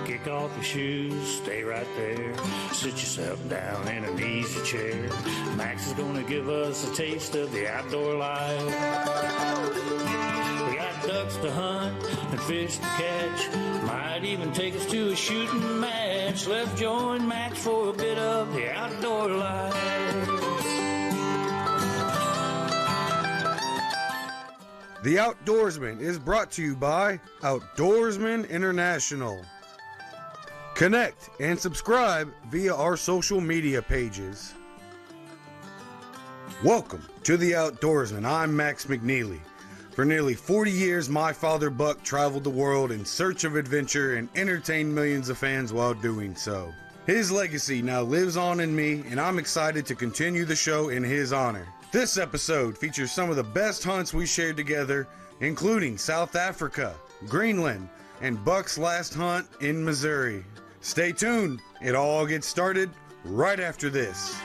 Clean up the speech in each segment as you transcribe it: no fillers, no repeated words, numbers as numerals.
Kick off your shoes, stay right there. Sit yourself down in an easy chair. Max is gonna give us a taste of the outdoor life. We got ducks to hunt and fish to catch. Might even take us to a shooting match. Let's join Max for a bit of the outdoor life. The Outdoorsman is brought to you by Outdoorsman International. Connect and subscribe via our social media pages. Welcome to The Outdoorsman. I'm Max McNeely. For nearly 40 years, my father Buck traveled the world in search of adventure and entertained millions of fans while doing so. His legacy now lives on in me, and I'm excited to continue the show in his honor. This episode features some of the best hunts we shared together, including South Africa, Greenland, and Buck's last hunt in Missouri. Stay tuned. It all gets started right after this.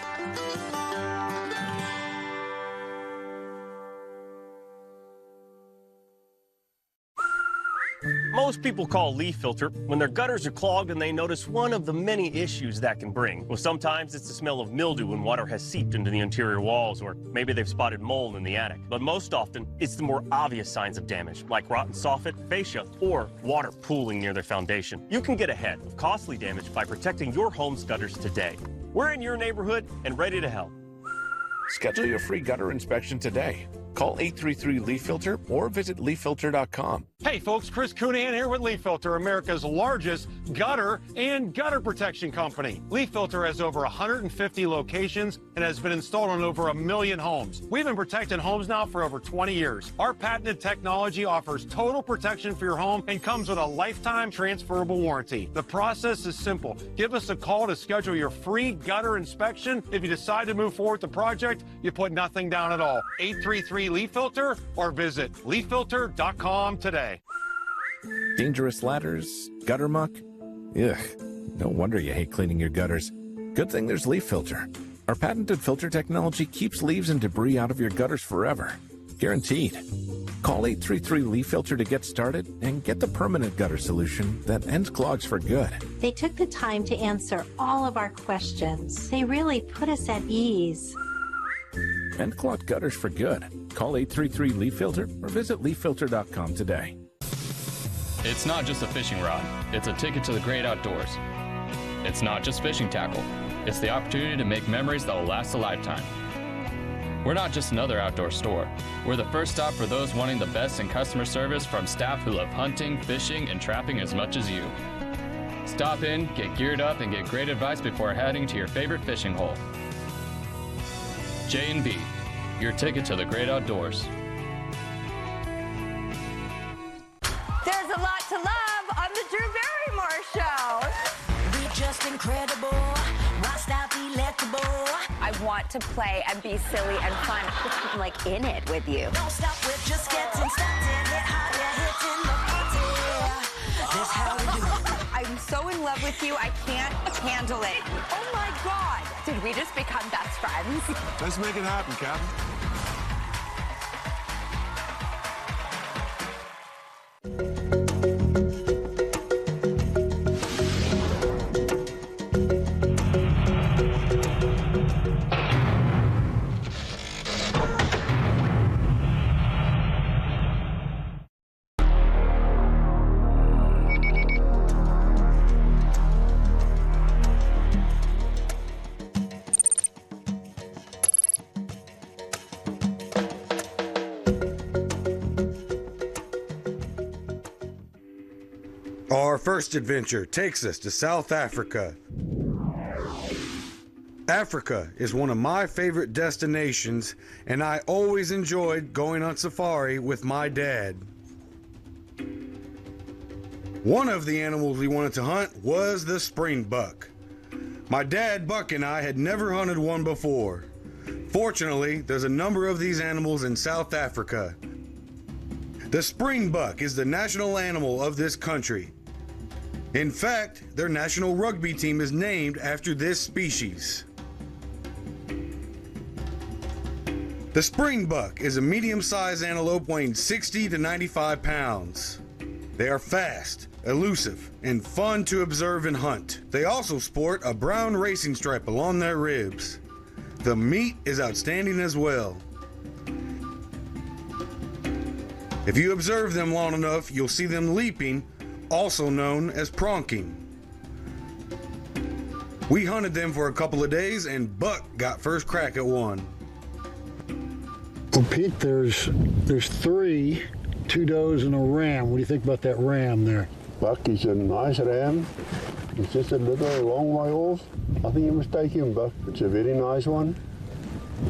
Most people call leaf filter when their gutters are clogged and they notice one of the many issues that can bring. Well, sometimes it's the smell of mildew when water has seeped into the interior walls, or maybe they've spotted mold in the attic. But most often, it's the more obvious signs of damage, like rotten soffit, fascia, or water pooling near their foundation. You can get ahead of costly damage by protecting your home's gutters today. We're in your neighborhood and ready to help. Schedule your free gutter inspection today. Call 833-LEAF-FILTER or visit leaffilter.com. Hey folks, Chris Coonahan here with Leaf Filter, America's largest gutter and gutter protection company. Leaf Filter has over 150 locations and has been installed on over 1 million homes. We've been protecting homes now for over 20 years. Our patented technology offers total protection for your home and comes with a lifetime transferable warranty. The process is simple. Give us a call to schedule your free gutter inspection. If you decide to move forward with the project, you put nothing down at all. 833-LEAF FILTER or visit leaffilter.com today. Dangerous ladders, gutter muck? Ugh, no wonder you hate cleaning your gutters. Good thing there's Leaf Filter. Our patented filter technology keeps leaves and debris out of your gutters forever. Guaranteed. Call 833-LEAF-FILTER to get started and get the permanent gutter solution that ends clogs for good. They took the time to answer all of our questions. They really put us at ease. End clogged gutters for good. Call 833-LEAF-FILTER or visit leaffilter.com today. It's not just a fishing rod, it's a ticket to the great outdoors. It's not just fishing tackle, it's the opportunity to make memories that will last a lifetime. We're not just another outdoor store, we're the first stop for those wanting the best in customer service from staff who love hunting, fishing, and trapping as much as you. Stop in, get geared up, and get great advice before heading to your favorite fishing hole. J&B, your ticket to the great outdoors. There's a lot to love on the Drew Barrymore Show. We're just incredible, washed out, delectable. I want to play and be silly and fun. I'm like in it with you. Don't stop, we're just getting started. Hit harder, hitting the party. That's how we do it. I'm so in love with you, I can't handle it. Oh my God. Did we just become best friends? Let's make it happen, Captain. Our first adventure takes us to South Africa. Africa is one of my favorite destinations, and I always enjoyed going on safari with my dad. One of the animals we wanted to hunt was the springbuck. My dad, Buck, and I had never hunted one before. Fortunately, there's a number of these animals in South Africa. The springbuck is the national animal of this country. In fact, their national rugby team is named after this species. The springbuck is a medium-sized antelope weighing 60 to 95 pounds. They are fast, elusive, and fun to observe and hunt. They also sport a brown racing stripe along their ribs. The meat is outstanding as well. If you observe them long enough, you'll see them leaping, also known as pronking. We hunted them for a couple of days and Buck got first crack at one. Well, Pete, there's 3, 2 does and a ram. What do you think about that ram there? Buck is a nice ram. It's just a little long way off. I think you must take him, Buck. It's a very nice one.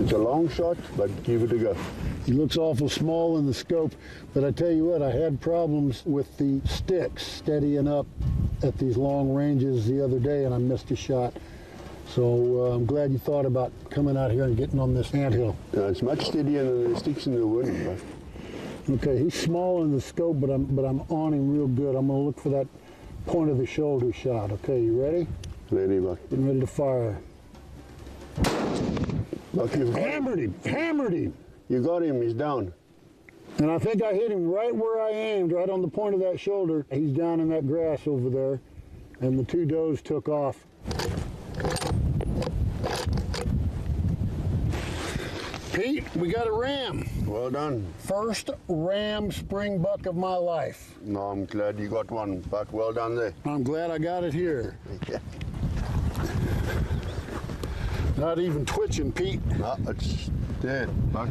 It's a long shot, but give it a go. He looks awful small in the scope, but I tell you what, I had problems with the sticks steadying up at these long ranges the other day, and I missed a shot. So I'm glad you thought about coming out here and getting on this anthill. Yeah, it's much steadier than the sticks in the wind, Buck. Okay, he's small in the scope, but I'm on him real good. I'm going to look for that point of the shoulder shot. Okay, you ready? Ready, Buck. Getting ready to fire. Buck, you've hammered him! Hammered him! You got him. He's down. And I think I hit him right where I aimed, right on the point of that shoulder. He's down in that grass over there, and the 2 does took off. Pete, we got a ram. Well done. First ram springbuck of my life. No, I'm glad you got one, Buck. Well done there. I'm glad I got it here. Not even twitching, Pete. No, it's dead, Buck.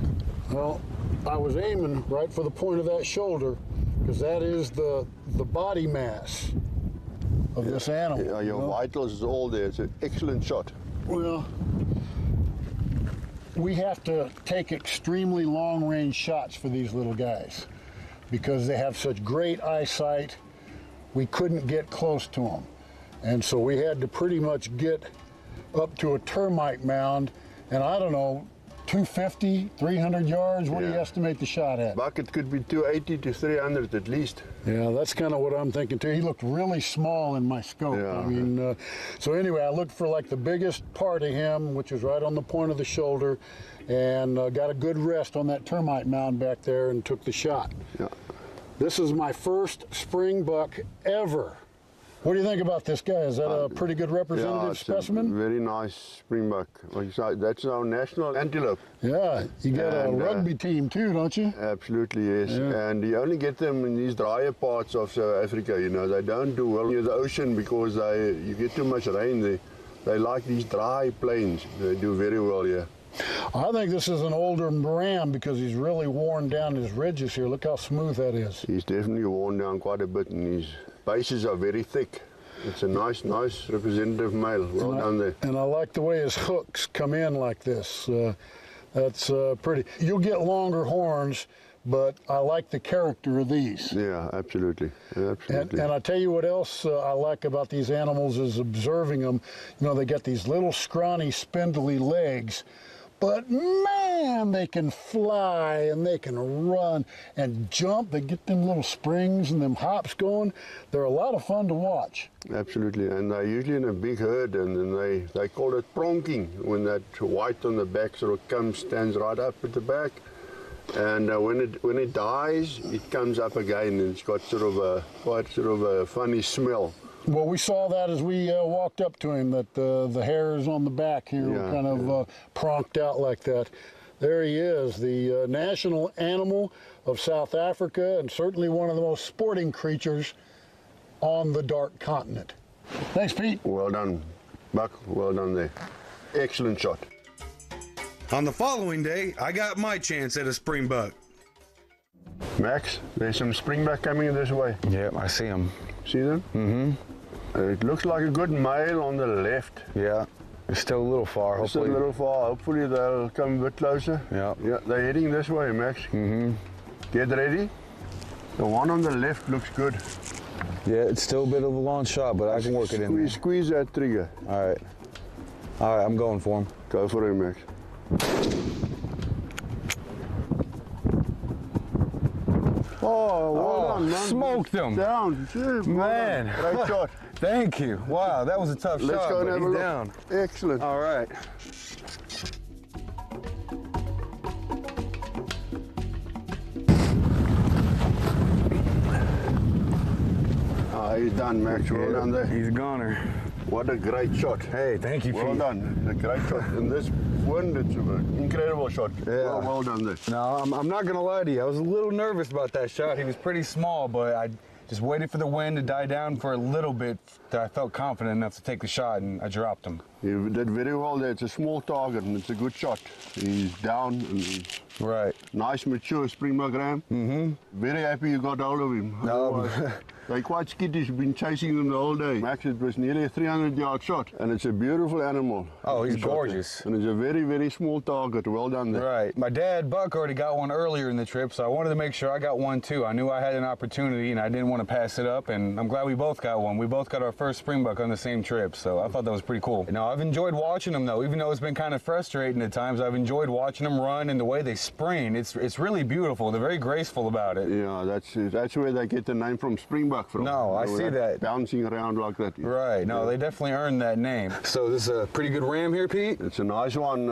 Well, I was aiming right for the point of that shoulder, because that is the body mass of this animal. Yeah, your vitals is all there. It's an excellent shot. Well, we have to take extremely long-range shots for these little guys because they have such great eyesight. We couldn't get close to them, and so we had to pretty much get up to a termite mound, and I don't know, 250, 300 yards. What do you estimate the shot at? Buck, it could be 280 to 300 at least. Yeah, that's kind of what I'm thinking too. He looked really small in my scope. Yeah, I mean, so anyway, I looked for like the biggest part of him, which was right on the point of the shoulder, and got a good rest on that termite mound back there and took the shot. Yeah. This is my first springbuck ever. What do you think about this guy? Is that a pretty good representative specimen? Very nice springbuck. Like you said, that's our national antelope. Yeah, you got a rugby team too, don't you? Absolutely, yes. Yeah. And you only get them in these drier parts of South Africa. You know, they don't do well near the ocean because you get too much rain. They like these dry plains. They do very well here. I think this is an older ram because he's really worn down his ridges here. Look how smooth that is. He's definitely worn down quite a bit, and his bases are very thick. It's a nice representative male. Well done there. And I like the way his hooks come in like this. That's pretty. You'll get longer horns, but I like the character of these. Yeah, absolutely. Absolutely. And I tell you what else I like about these animals is observing them. You know, they got these little scrawny, spindly legs, but man, they can fly and they can run and jump. They get them little springs and them hops going. They're a lot of fun to watch. Absolutely, and they're usually in a big herd, and then they call it pronking when that white on the back sort of stands right up at the back. And when it dies, it comes up again, and it's got quite a funny smell. Well, we saw that as we walked up to him, that the hairs on the back here were kind of pronked out like that. There he is, the national animal of South Africa, and certainly one of the most sporting creatures on the dark continent. Thanks, Pete. Well done, Buck. Well done there. Excellent shot. On the following day, I got my chance at a springbuck. Max, there's some springbuck coming this way. Yeah, I see them. See them? Mm-hmm. It looks like a good male on the left. Yeah, it's still a little far, hopefully. Still a little far. Hopefully they'll come a bit closer. Yeah. Yeah, they're heading this way, Max. Mm-hmm. Get ready. The one on the left looks good. Yeah, it's still a bit of a long shot, but I can work it in there. Squeeze that trigger. All right. All right, I'm going for him. Go for him, Max. Oh, well done, man. Smoked him. Down. Gee, man. Great shot. Thank you. Wow, that was a tough Let's shot, go and but have a he's look. down. Excellent. All right. He's done, Max. Well done there. He's a goner. What a great shot. Hey, thank you, Well Pete. done. A great shot. In this wind, it's an incredible shot. Yeah. Well done there. No, I'm not going to lie to you. I was a little nervous about that shot. He was pretty small, but I just waited for the wind to die down for a little bit that I felt confident enough to take the shot, and I dropped him. You did very well there. It's a small target, and it's a good shot. He's down, and he's right. Nice, mature springbok ram. Mm-hmm. Very happy you got hold of him. No. They're quite skittish. Been chasing him the whole day. Max, it was nearly a 300-yard shot, and it's a beautiful animal. Oh, he's gorgeous. And it's a very, very small target. Well done there. Right. My dad, Buck, already got one earlier in the trip, so I wanted to make sure I got one too. I knew I had an opportunity, and I didn't want to pass it up, and I'm glad we both got one. We both got our first springbuck on the same trip, so I thought that was pretty cool. Now, I've enjoyed watching them, though. Even though it's been kind of frustrating at times, I've enjoyed watching them run and the way they spring. It's really beautiful. They're very graceful about it. Yeah, that's where they get the name from springbuck from. No, I see that. Bouncing around like that. Right. No, they definitely earned that name. So this is a pretty good ram here, Pete? It's a nice one,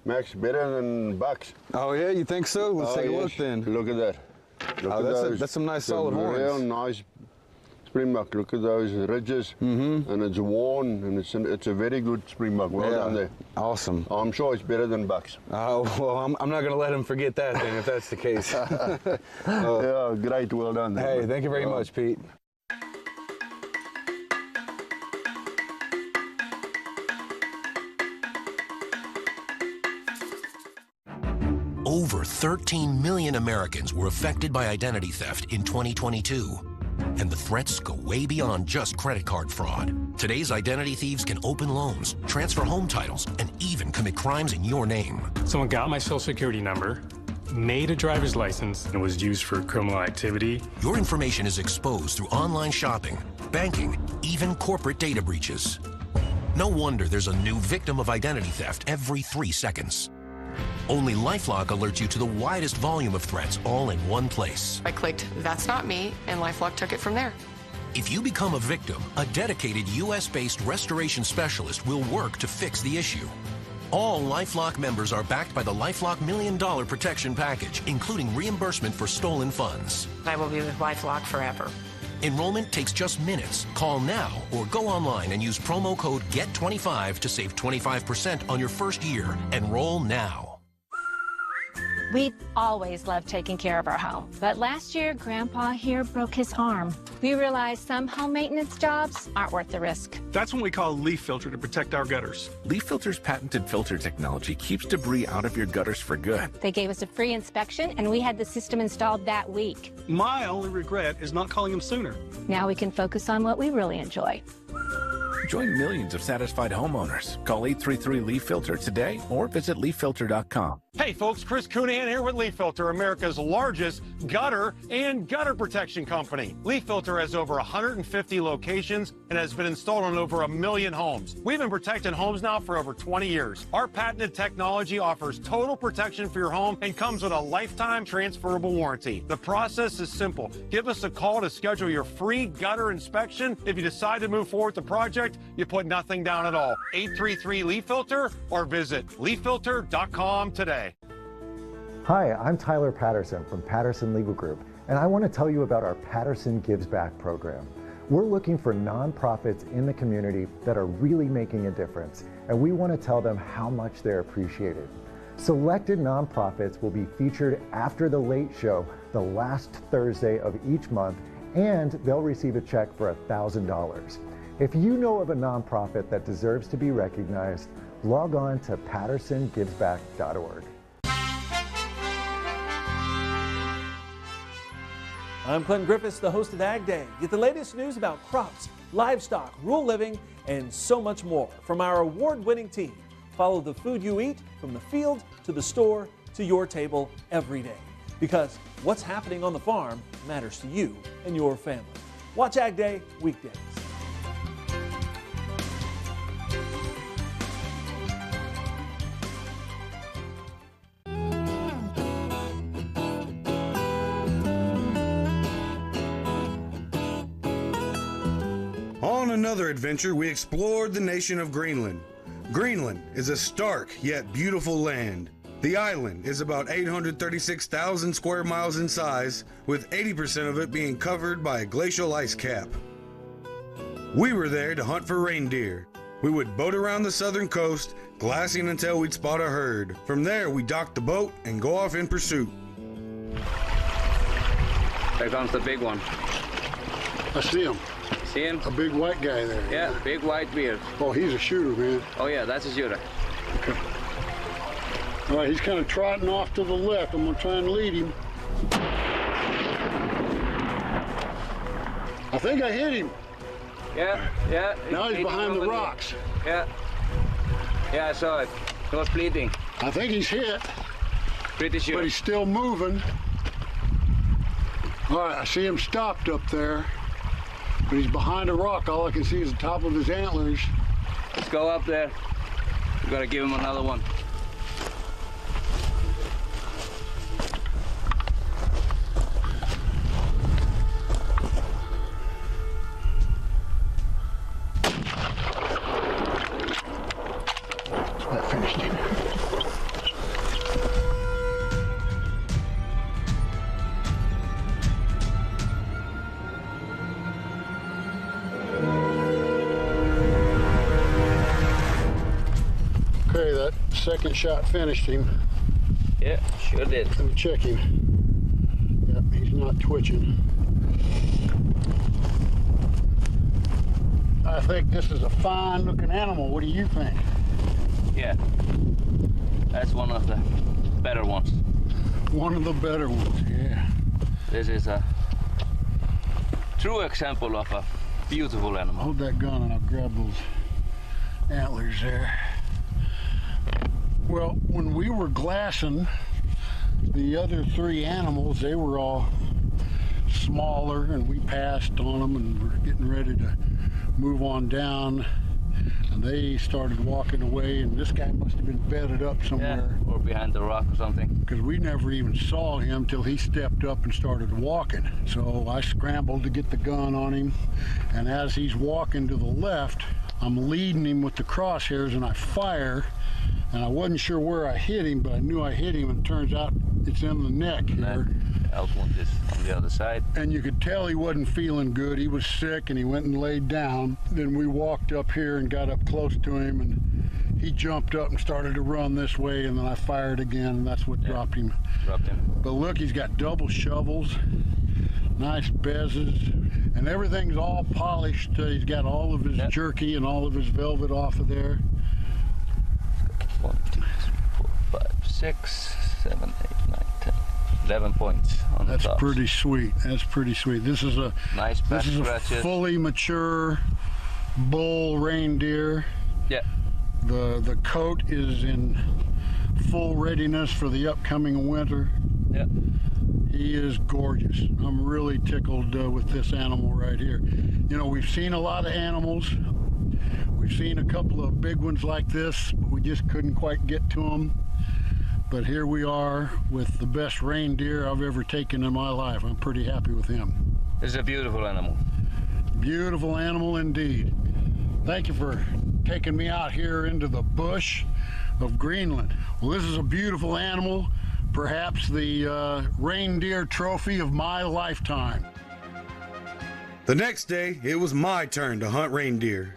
Max. Better than bucks. Oh, yeah? You think so? Let's take a look then. Look at that. That's some nice solid horns. Real nice springbuck. Look at those ridges, and it's worn, and it's a very good springbuck. Well done there. Awesome. I'm sure it's better than bucks. Oh, well, I'm not going to let him forget that then, if that's the case. Yeah, great. Well done there. Hey, thank you very much, Pete. Over 13 million Americans were affected by identity theft in 2022. And the threats go way beyond just credit card fraud. Today's identity thieves can open loans, transfer home titles, and even commit crimes in your name. Someone got my social security number, made a driver's license, and was used for criminal activity. Your information is exposed through online shopping, banking, even corporate data breaches. No wonder there's a new victim of identity theft every 3 seconds. Only LifeLock alerts you to the widest volume of threats all in one place. I clicked, "That's not me," and LifeLock took it from there. If you become a victim, a dedicated U.S.-based restoration specialist will work to fix the issue. All LifeLock members are backed by the LifeLock $1 Million Protection Package, including reimbursement for stolen funds. I will be with LifeLock forever. Enrollment takes just minutes. Call now or go online and use promo code GET25 to save 25% on your first year. Enroll now. We've always loved taking care of our home, but last year, Grandpa here broke his arm. We realized some home maintenance jobs aren't worth the risk. That's when we call Leaf Filter to protect our gutters. Leaf Filter's patented filter technology keeps debris out of your gutters for good. They gave us a free inspection, and we had the system installed that week. My only regret is not calling them sooner. Now we can focus on what we really enjoy. Join millions of satisfied homeowners. Call 833-LEAF-FILTER today or visit leaffilter.com. Hey folks, Chris Coonihan here with Leaf Filter, America's largest gutter and gutter protection company. Leaf Filter has over 150 locations and has been installed on over 1 million homes. We've been protecting homes now for over 20 years. Our patented technology offers total protection for your home and comes with a lifetime transferable warranty. The process is simple. Give us a call to schedule your free gutter inspection. If you decide to move forward with the project, you put nothing down at all. 833-LEAF-FILTER or visit leaffilter.com today. Hi, I'm Tyler Patterson from Patterson Legal Group, and I want to tell you about our Patterson Gives Back program. We're looking for nonprofits in the community that are really making a difference, and we want to tell them how much they're appreciated. Selected nonprofits will be featured after the Late Show the last Thursday of each month, and they'll receive a check for $1,000. If you know of a nonprofit that deserves to be recognized, log on to pattersongivesback.org. I'm Clinton Griffiths, the host of Ag Day. Get the latest news about crops, livestock, rural living, and so much more from our award-winning team. Follow the food you eat from the field to the store to your table every day. Because what's happening on the farm matters to you and your family. Watch Ag Day weekdays. On another adventure, we explored the nation of Greenland. Greenland is a stark yet beautiful land. The island is about 836,000 square miles in size, with 80% of it being covered by a glacial ice cap. We were there to hunt for reindeer. We would boat around the southern coast, glassing until we'd spot a herd. From there, we docked the boat and go off in pursuit. There comes the big one. I see him. See him? A big white guy there. Yeah, big white beard. Oh, he's a shooter, man. Oh yeah, that's a shooter. Okay. All right, he's kind of trotting off to the left. I'm gonna try and lead him. I think I hit him. Yeah. Now he's behind the rocks. Yeah, I saw it. He was bleeding. I think he's hit. Pretty sure. But he's still moving. All right, I see him stopped up there. But he's behind a rock. All I can see is the top of his antlers. Let's go up there. We gotta give him another one. That finished him. Okay, that second shot finished him. Yeah, sure did. Let me check him. Yep, he's not twitching. I think this is a fine looking animal. What do you think? Yeah, that's one of the better ones. One of the better ones, yeah. This is a true example of a beautiful animal. Hold that gun and I'll grab those antlers there. Well, when we were glassing the other three animals, they were all smaller and we passed on them and we're getting ready to move on down. And they started walking away, and this guy must have been bedded up somewhere. Yeah, or behind the rock or something. Because we never even saw him till he stepped up and started walking. So I scrambled to get the gun on him, and as he's walking to the left, I'm leading him with the crosshairs and I fire, and I wasn't sure where I hit him, but I knew I hit him, and it turns out it's in the neck here. Elk wound is on the other side. And you could tell he wasn't feeling good. He was sick and he went and laid down. Then we walked up here and got up close to him, and he jumped up and started to run this way, and then I fired again, and that's what dropped him. But look, he's got double shovels, nice bezzes, and everything's all polished. He's got all of his jerky and all of his velvet off of there. 1, 2, 3, 4, 5, 6, 7, 8, 9, 10. 11 points on the top. That's pretty sweet. That's pretty sweet. This is a nice back this is a fully mature bull reindeer. Yeah. The coat is in full readiness for the upcoming winter. Yeah. He is gorgeous. I'm really tickled with this animal right here. You know, we've seen a lot of animals. We've seen a couple of big ones like this, but we just couldn't quite get to them. But here we are with the best reindeer I've ever taken in my life. I'm pretty happy with him. It's a beautiful animal. Beautiful animal indeed. Thank you for taking me out here into the bush of Greenland. Well, this is a beautiful animal, perhaps the reindeer trophy of my lifetime. The next day, it was my turn to hunt reindeer.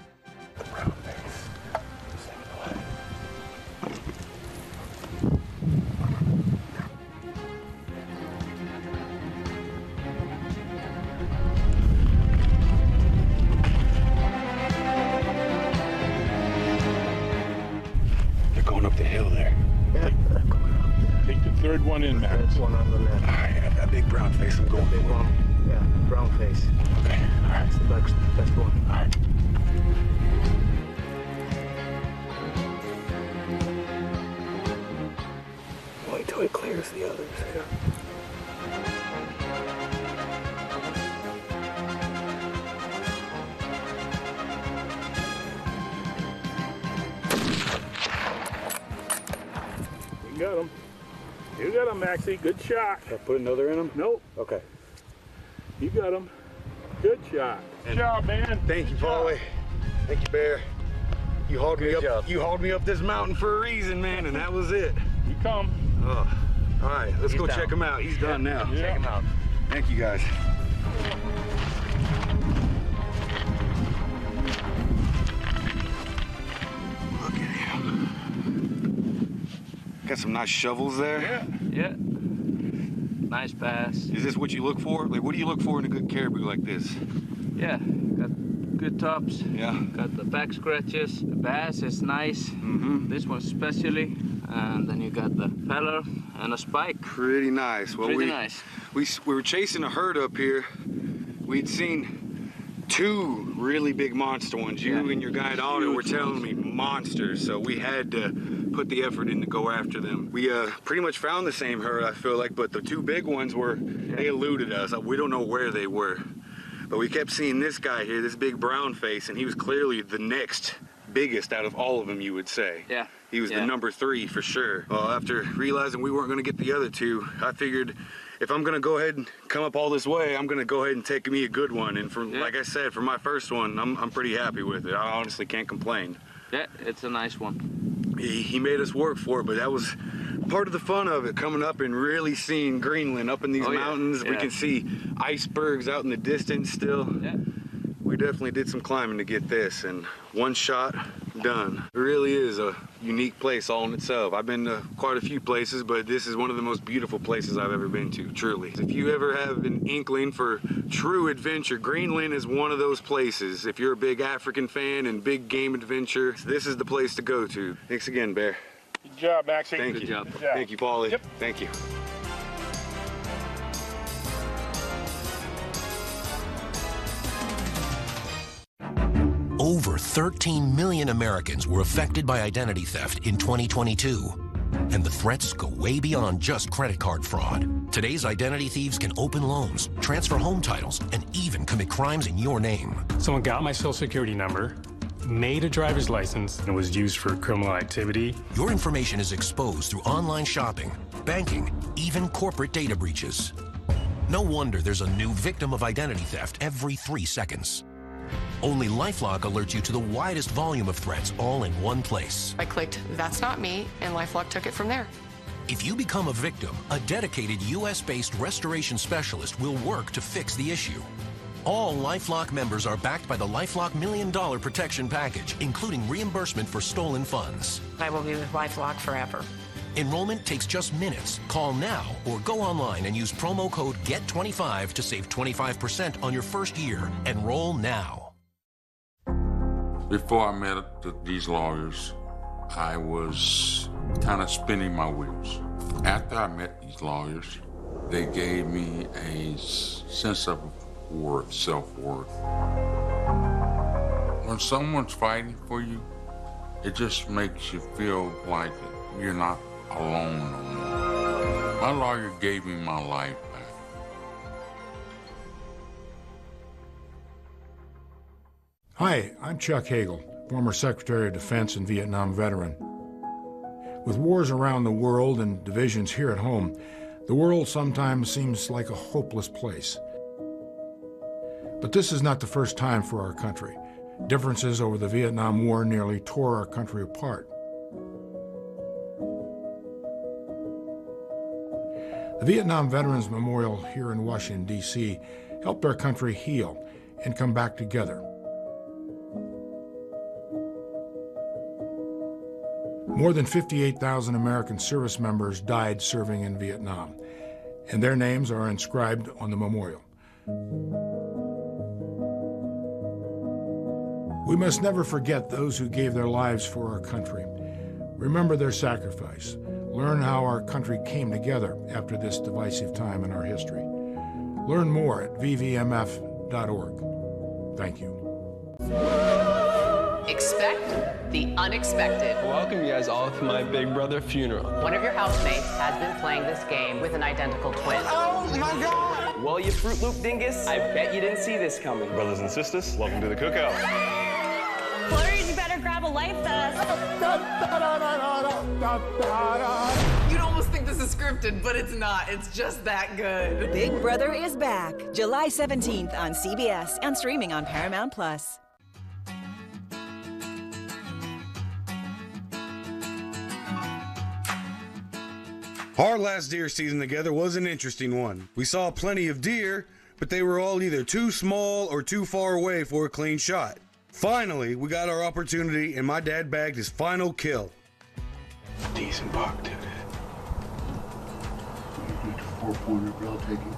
Up the hill there. Yeah, take the third one in, Max. Third one on the left. All right, that big brown face. I'm going. Big one. Yeah, brown face. Okay, all right. That's the best one. All right. Wait till he clears the others. Yeah. You got him. You got him, Maxie. Good shot. Should I put another in him? Nope. Okay. You got him. Good shot. Good job, man. Thank you, Paulie. Thank you, Bear. You hauled me up. You hauled me up this mountain for a reason, man, and that was it. You come. Oh. All right, let's go check him out. He's done now. Check him out. Thank you, guys. Got some nice shovels there. Yeah. Nice pass. Is this what you look for? Like, what do you look for in a good caribou like this? Yeah, got good tops. Yeah. Got the back scratches. The bass is nice. This one especially. And then you got the feller and a spike. Pretty nice. Well, Pretty nice. We were chasing a herd up here. We'd seen 2 really big monster ones. You and your guide Otto were telling me monsters, so we had to put the effort in to go after them. We pretty much found the same herd, I feel like, but the 2 big ones they eluded us. We don't know where they were. But we kept seeing this guy here, this big brown face, and he was clearly the next biggest out of all of them, you would say. Yeah. He was the number 3 for sure. Well, after realizing we weren't going to get the other 2, I figured if I'm going to go ahead and come up all this way, I'm going to go ahead and take me a good one. And like I said, for my first one, I'm pretty happy with it. I honestly can't complain. Yeah, it's a nice one. He made us work for it, but that was part of the fun of it, coming up and really seeing Greenland up in these mountains. We can see icebergs out in the distance still. Yeah. We definitely did some climbing to get this, and one shot, done. It really is a unique place all in itself. I've been to quite a few places, but this is one of the most beautiful places I've ever been to, truly. If you ever have an inkling for true adventure, Greenland is one of those places. If you're a big African fan and big game adventure, this is the place to go to. Thanks again, Bear. Good job, Maxie. Thank Good you. job. Thank you, Paulie. Yep. Thank you. Over 13 million Americans were affected by identity theft in 2022. And the threats go way beyond just credit card fraud. Today's identity thieves can open loans, transfer home titles, and even commit crimes in your name. Someone got my social security number, made a driver's license, and was used for criminal activity. Your information is exposed through online shopping, banking, even corporate data breaches. No wonder there's a new victim of identity theft every 3 seconds. Only LifeLock alerts you to the widest volume of threats all in one place. I clicked, "That's not me," and LifeLock took it from there. If you become a victim, a dedicated U.S.-based restoration specialist will work to fix the issue. All LifeLock members are backed by the LifeLock $1 Million Protection Package, including reimbursement for stolen funds. I will be with LifeLock forever. Enrollment takes just minutes. Call now or go online and use promo code GET25 to save 25% on your first year. Enroll now. Before I met these lawyers, I was kind of spinning my wheels. After I met these lawyers, they gave me a sense of worth, self-worth. When someone's fighting for you, it just makes you feel like you're not alone no more. My lawyer gave me my life back. Hi, I'm Chuck Hagel, former Secretary of Defense and Vietnam veteran. With wars around the world and divisions here at home, the world sometimes seems like a hopeless place. But this is not the first time for our country. Differences over the Vietnam War nearly tore our country apart. The Vietnam Veterans Memorial here in Washington, D.C. helped our country heal and come back together. More than 58,000 American service members died serving in Vietnam, and their names are inscribed on the memorial. We must never forget those who gave their lives for our country. Remember their sacrifice. Learn how our country came together after this divisive time in our history. Learn more at vvmf.org. Thank you. Expect the unexpected. Welcome you guys all to my big brother funeral. One of your housemates has been playing this game with an identical twin. Oh my God! Well, you Fruit Loop dingus, I bet you didn't see this coming. Brothers and sisters, welcome to the cookout. Flurries, you better grab a life vest. You'd almost think this is scripted, but it's not. It's just that good. Big Brother is back, July 17th on CBS and streaming on Paramount+. Our last deer season together was an interesting one. We saw plenty of deer, but they were all either too small or too far away for a clean shot. Finally, we got our opportunity and my dad bagged his final kill. Decent buck, dude. 4-pointer, but I'll take him.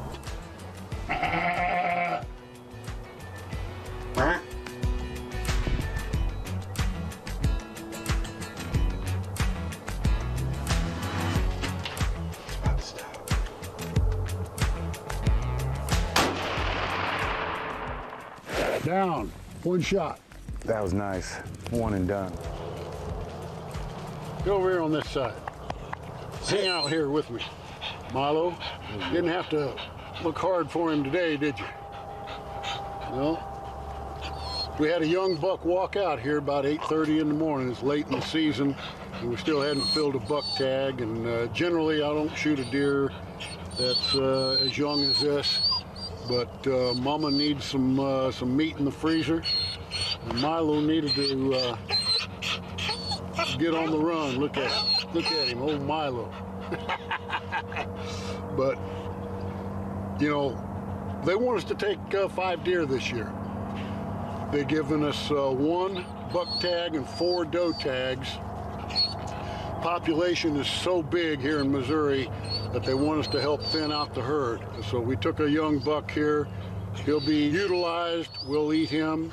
Down. One shot. That was nice. One and done. Go over here on this side. Hang out here with me. Milo, didn't have to look hard for him today, did you? No. We had a young buck walk out here about 8:30 in the morning. It's late in the season, and we still hadn't filled a buck tag. And generally, I don't shoot a deer that's as young as this. But Mama needs some meat in the freezer, and Milo needed to get on the run. Look at him, old Milo. But you know, they want us to take 5 deer this year. They've given us 1 buck tag and 4 doe tags. Population is so big here in Missouri that they want us to help thin out the herd. So we took a young buck here. He'll be utilized. We'll eat him,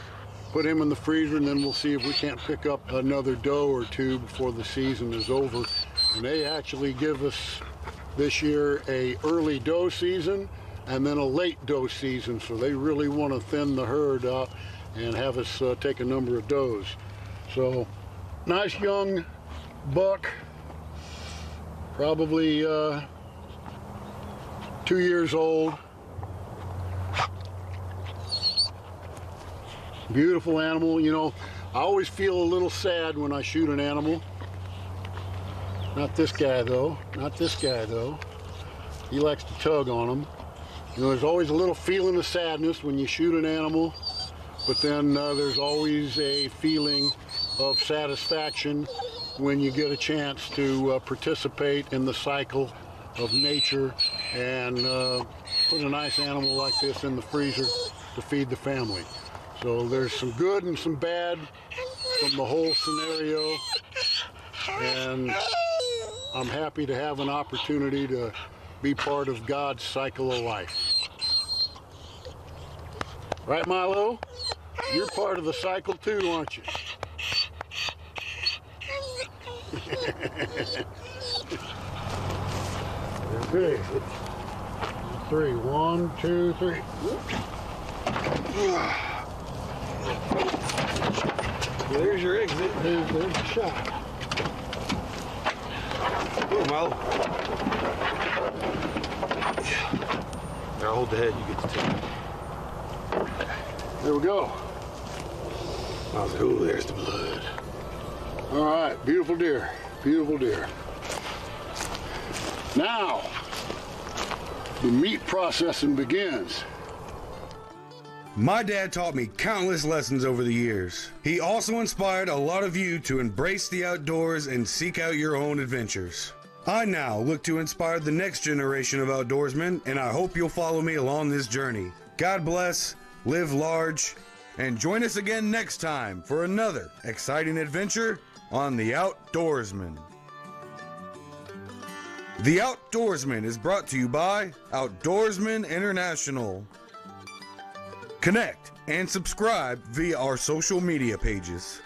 put him in the freezer, and then we'll see if we can't pick up another doe or 2 before the season is over. And they actually give us this year a early doe season and then a late doe season. So they really want to thin the herd out and have us take a number of does. So nice young buck, probably 2 years old. Beautiful animal. You know, I always feel a little sad when I shoot an animal. Not this guy though, not this guy though. He likes to tug on them. You know, there's always a little feeling of sadness when you shoot an animal, but then there's always a feeling of satisfaction when you get a chance to participate in the cycle of nature and put a nice animal like this in the freezer to feed the family. So there's some good and some bad from the whole scenario, and I'm happy to have an opportunity to be part of God's cycle of life. Right, Milo? You're part of the cycle too, aren't you? Okay. 3. 1, 2, 3. There's your exit. There's the shot. Come on, Milo. Now hold the head, you get the tip. There we go. I was like, ooh, there's the blood. All right, beautiful deer, beautiful deer. Now, the meat processing begins. My dad taught me countless lessons over the years. He also inspired a lot of you to embrace the outdoors and seek out your own adventures. I now look to inspire the next generation of outdoorsmen, and I hope you'll follow me along this journey. God bless, live large, and join us again next time for another exciting adventure on The Outdoorsman. The Outdoorsman is brought to you by Outdoorsman International. Connect and subscribe via our social media pages.